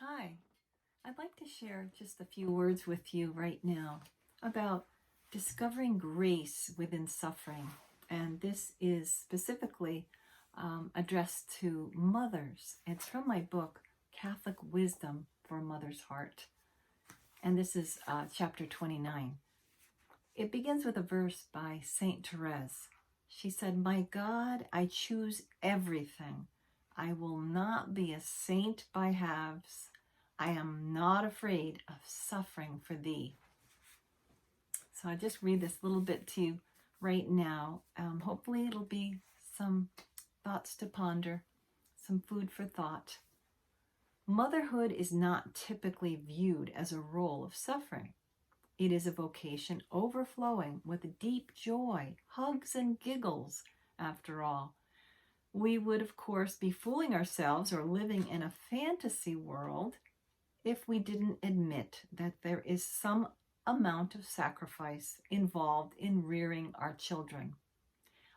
Hi, I'd like to share just a few words with you right now about discovering grace within suffering. And this is specifically addressed to mothers. It's from my book, Catholic Wisdom for a Mother's Heart. And this is chapter 29. It begins with a verse by Saint Thérèse. She said, "My God, I choose everything. I will not be a saint by halves. I am not afraid of suffering for thee." So I just read this little bit to you right now. Hopefully it'll be some thoughts to ponder, some food for thought. Motherhood is not typically viewed as a role of suffering. It is a vocation overflowing with deep joy, hugs and giggles, after all. We would, of course, be fooling ourselves or living in a fantasy world if we didn't admit that there is some amount of sacrifice involved in rearing our children.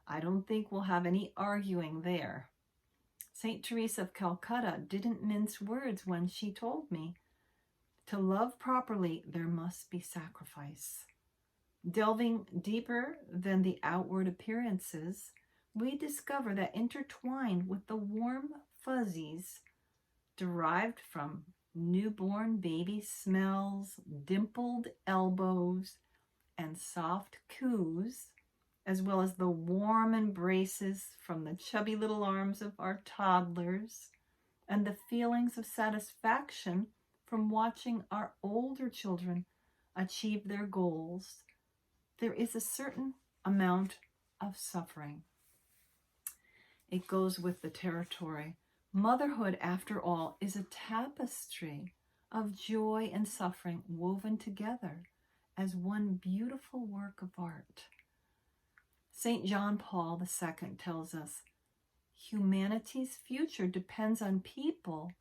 I don't think we'll have any arguing there. Saint Teresa of Calcutta didn't mince words when she told me, to love properly, there must be sacrifice. Delving deeper than the outward appearances, we discover that intertwined with the warm fuzzies derived from newborn baby smells, dimpled elbows, and soft coos, as well as the warm embraces from the chubby little arms of our toddlers, and the feelings of satisfaction from watching our older children achieve their goals, there is a certain amount of suffering. It goes with the territory. Motherhood, after all, is a tapestry of joy and suffering woven together as one beautiful work of art. St. John Paul II tells us, humanity's future depends on people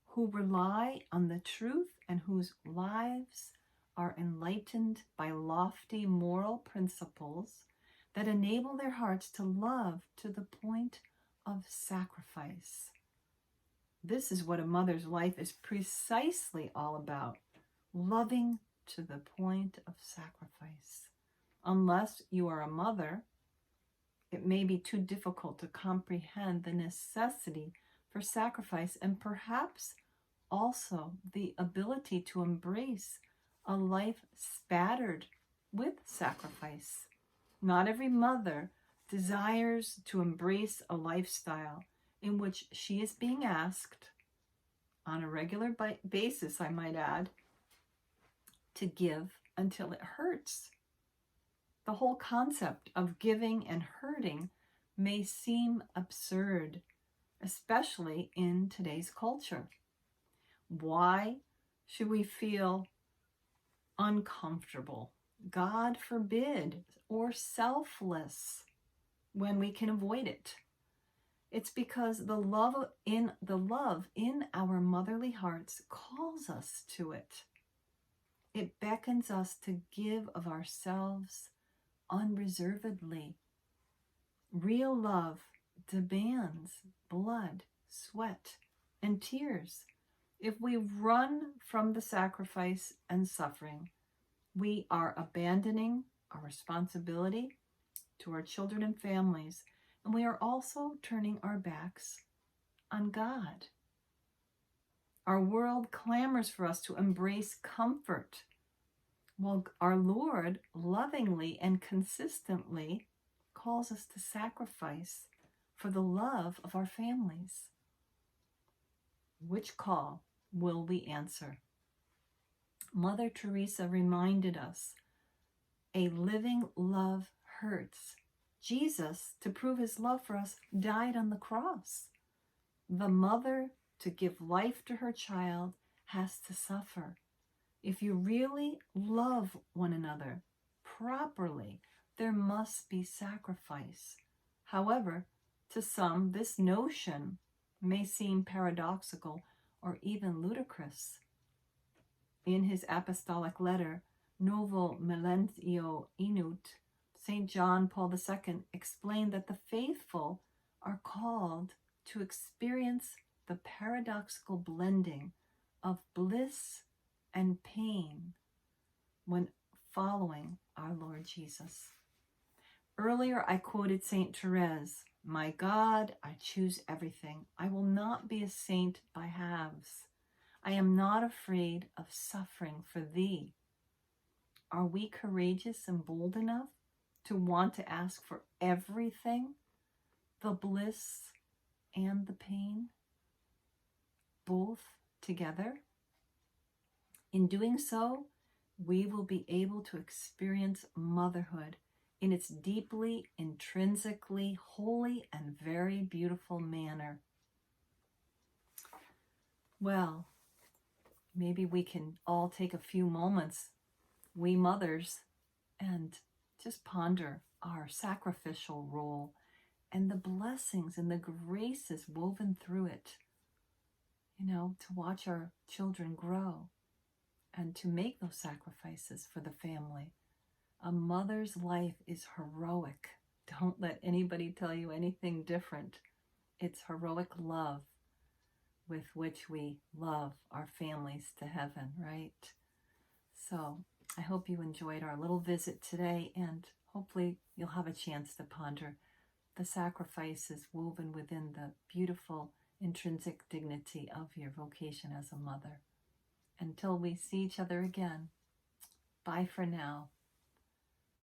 who rely on the truth and whose lives are enlightened by lofty moral principles that enable their hearts to love to the point of sacrifice. This is what a mother's life is precisely all about, loving to the point of sacrifice. Unless you are a mother, it may be too difficult to comprehend the necessity for sacrifice and perhaps also the ability to embrace a life spattered with sacrifice. Not every mother desires to embrace a lifestyle in which she is being asked, on a regular basis, I might add, to give until it hurts. The whole concept of giving and hurting may seem absurd, especially in today's culture. Why should we feel uncomfortable, God forbid, or selfless when we can avoid it? It's because the love in our motherly hearts calls us to it. It beckons us to give of ourselves unreservedly. Real love demands blood, sweat, and tears. If we run from the sacrifice and suffering, we are abandoning our responsibility to our children and families, and we are also turning our backs on God. Our world clamors for us to embrace comfort, while our Lord lovingly and consistently calls us to sacrifice for the love of our families. Which call will we answer? Mother Teresa reminded us, a living love hurts. Jesus, to prove his love for us, died on the cross. The mother, to give life to her child, has to suffer. If you really love one another properly, there must be sacrifice. However, to some, this notion may seem paradoxical or even ludicrous. In his apostolic letter, Novo Millennium Inut, St. John Paul II explained that the faithful are called to experience the paradoxical blending of bliss and pain when following our Lord Jesus. Earlier, I quoted Saint Thérèse, "My God, I choose everything. I will not be a saint by halves. I am not afraid of suffering for thee." Are we courageous and bold enough to want to ask for everything, the bliss and the pain, both together? In doing so, we will be able to experience motherhood in its deeply, intrinsically holy and very beautiful manner. Well, maybe we can all take a few moments, we mothers, and just ponder our sacrificial role and the blessings and the graces woven through it, to watch our children grow and to make those sacrifices for the family. A mother's life is heroic. Don't let anybody tell you anything different. It's heroic love with which we love our families to heaven, right? So I hope you enjoyed our little visit today, and hopefully you'll have a chance to ponder the sacrifices woven within the beautiful intrinsic dignity of your vocation as a mother. Until we see each other again, bye for now.